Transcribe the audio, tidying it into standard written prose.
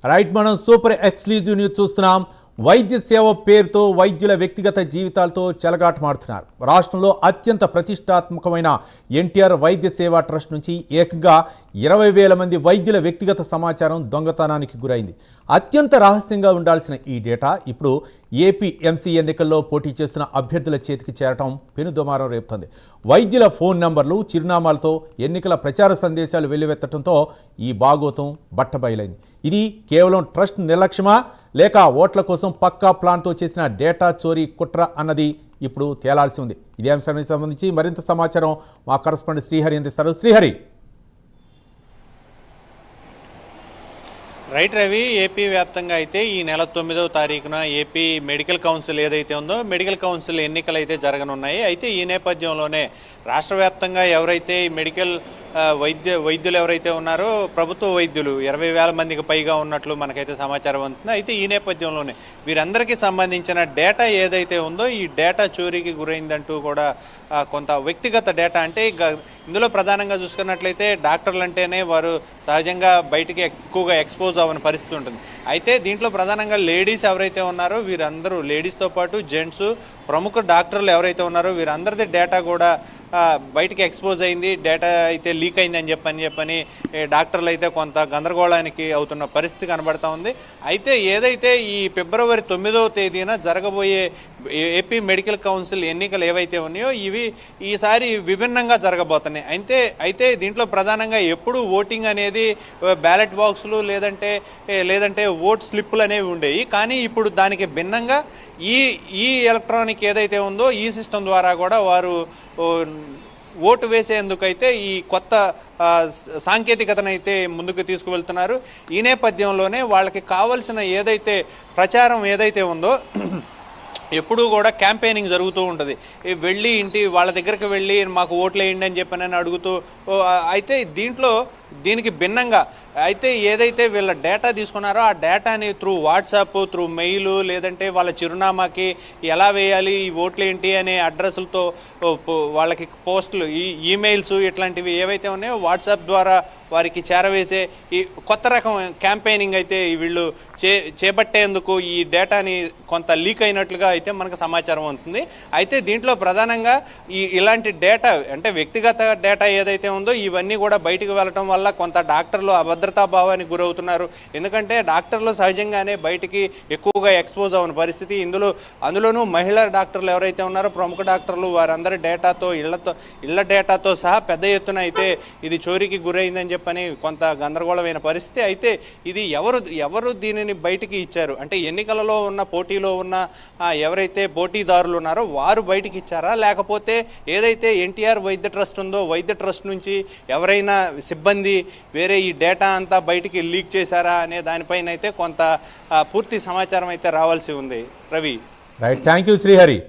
Right, మనం super exclusive news చూస్తున్నాం. వైద్య సేవ పేరుతో వైద్యుల వ్యక్తిగత జీవితాలతో చెలగాటమాడుతున్నారు. రాష్ట్రంలో అత్యంత ప్రతిష్టాత్మకమైన ఎన్టీఆర్ వైద్య సేవా ట్రస్ట్ నుంచి ఏకంగా 20,000 మంది వైద్యుల వ్యక్తిగత సమాచారం దొంగతనానికి గురైంది. అత్యంత రహస్యంగా ఉండాల్సిన ఈ డేటా ఇప్పుడు ఏపీ ఎంసీ ఎన్నికల్లో పోటీ చేస్తున్న అభ్యర్థుల చేతికి చేరటం పెనుదుమారం రేపుతోంది. వైద్యుల ఫోన్ నంబర్లు, చిరునామాలతో ఎన్నికల ప్రచార సందేశాలు వెల్లువెత్తడంతో ఈ బాగోతం బట్టబయలైంది. ఇది కేవలం ట్రస్ట్ నిర్లక్ష్యమా, లేక ఓట్ల కోసం పక్కా ప్లాన్తో చేసిన డేటా చోరీ కుట్ర అన్నది ఇప్పుడు తేలాల్సి ఉంది. ఇదే అంశానికి సంబంధించి మరింత సమాచారం మా కరెస్పాండెంట్ శ్రీహరి అందిస్తారు. శ్రీహరి. రైట్ రవి, ఏపీ వ్యాప్తంగా అయితే ఈ నెల 9వ తారీఖున ఏపీ మెడికల్ కౌన్సిల్ ఏదైతే ఉందో మెడికల్ కౌన్సిల్ ఎన్నికలు అయితే జరగనున్నాయి. అయితే ఈ నేపథ్యంలోనే రాష్ట్ర వ్యాప్తంగా ఎవరైతే మెడికల్ వైద్యులు ఎవరైతే ఉన్నారో ప్రభుత్వ వైద్యులు 20,000 మందికి పైగా ఉన్నట్లు మనకైతే సమాచారం అందుతుంది. అయితే ఈ నేపథ్యంలోనే వీరందరికీ సంబంధించిన డేటా ఏదైతే ఉందో ఈ డేటా చోరీకి గురైందంటూ కూడా కొంత వ్యక్తిగత డేటా, అంటే ఇందులో ప్రధానంగా చూసుకున్నట్లయితే డాక్టర్లు అంటేనే వారు సహజంగా బయటికి ఎక్కువగా ఎక్స్పోజ్ అవ్వని పరిస్థితి ఉంటుంది. అయితే దీంట్లో ప్రధానంగా లేడీస్ ఎవరైతే ఉన్నారో వీరందరూ, లేడీస్తో పాటు జెంట్స్, ప్రముఖ డాక్టర్లు ఎవరైతే ఉన్నారో వీరందరిది డేటా కూడా బయటికి ఎక్స్పోజ్ అయింది. డేటా అయితే లీక్ అయిందని చెప్పని డాక్టర్లు అయితే కొంత గందరగోళానికి అవుతున్న పరిస్థితి కనబడతా ఉంది. అయితే ఏదైతే ఈ ఫిబ్రవరి 9వ తేదీన జరగబోయే ఏపీ మెడికల్ కౌన్సిల్ ఎన్నికలు ఏవైతే ఉన్నాయో ఇవి ఈసారి విభిన్నంగా జరగబోతున్నాయి. అయితే దీంట్లో ప్రధానంగా ఎప్పుడు ఓటింగ్ అనేది బ్యాలెట్ బాక్సులు లేదంటే ఓట్ స్లిప్పులు అనేవి ఉండేవి. కానీ ఇప్పుడు దానికి భిన్నంగా ఈ ఎలక్ట్రానిక్ ఏదైతే ఉందో ఈ సిస్టమ్ ద్వారా కూడా వారు ఓటు వేసేందుకైతే ఈ కొత్త సాంకేతికతనైతే ముందుకు తీసుకువెళ్తున్నారు. ఈ నేపథ్యంలోనే వాళ్ళకి కావలసిన ఏదైతే ప్రచారం ఏదైతే ఉందో ఎప్పుడూ కూడా క్యాంపెయినింగ్ జరుగుతూ ఉంటుంది. వెళ్ళి వాళ్ళ దగ్గరికి వెళ్ళి మాకు ఓట్లు వేయండి అని చెప్పని అడుగుతూ, అయితే దీనికి భిన్నంగా అయితే ఏదైతే వీళ్ళ డేటా తీసుకున్నారో ఆ డేటాని త్రూ వాట్సాప్, త్రూ మెయిల్, లేదంటే వాళ్ళ చిరునామాకి ఎలా వేయాలి, ఈ ఓట్లు ఏంటి అనే అడ్రస్లతో వాళ్ళకి పోస్టులు, ఈమెయిల్స్ ఇట్లాంటివి ఏవైతే ఉన్నాయో వాట్సాప్ ద్వారా వారికి చేరవేసే ఈ కొత్త రకం క్యాంపెయినింగ్ అయితే వీళ్ళు చేపట్టేందుకు ఈ డేటాని కొంత లీక్ అయినట్లుగా అయితే మనకు సమాచారం ఉంటుంది. అయితే దీంట్లో ప్రధానంగా ఇలాంటి డేటా, అంటే వ్యక్తిగత డేటా ఏదైతే ఉందో ఇవన్నీ కూడా బయటకు వెళ్ళటం వల్ల కొంత డాక్టర్లు అభద్రతా భావానికి గురవుతున్నారు. ఎందుకంటే డాక్టర్లు సహజంగానే బయటికి ఎక్కువగా ఎక్స్పోజ్ అవ్వని పరిస్థితి. అందులోనూ మహిళా డాక్టర్లు ఎవరైతే ఉన్నారో ప్రముఖ డాక్టర్లు వారందరి డేటాతో ఇళ్ల డేటాతో సహా పెద్ద ఎత్తున అయితే ఇది చోరీకి గురైందని చెప్పని కొంత గందరగోళమైన పరిస్థితి. అయితే ఇది ఎవరు దీనిని బయటికి ఇచ్చారు అంటే ఎన్నికలలో ఉన్న పోటీలో ఉన్న ఎవరైతే పోటీదారులు ఉన్నారో వారు బయటికి ఇచ్చారా, లేకపోతే ఏదైతే ఎన్టీఆర్ వైద్య ట్రస్ట్ ఉందో వైద్య ట్రస్ట్ నుంచి ఎవరైనా సిబ్బంది వేరే ఈ డేటా అంతా బయటికి లీక్ చేశారా అనే దానిపైన అయితే కొంత పూర్తి సమాచారం అయితే రావాల్సి ఉంది. Ravi. Right, thank you Srihari.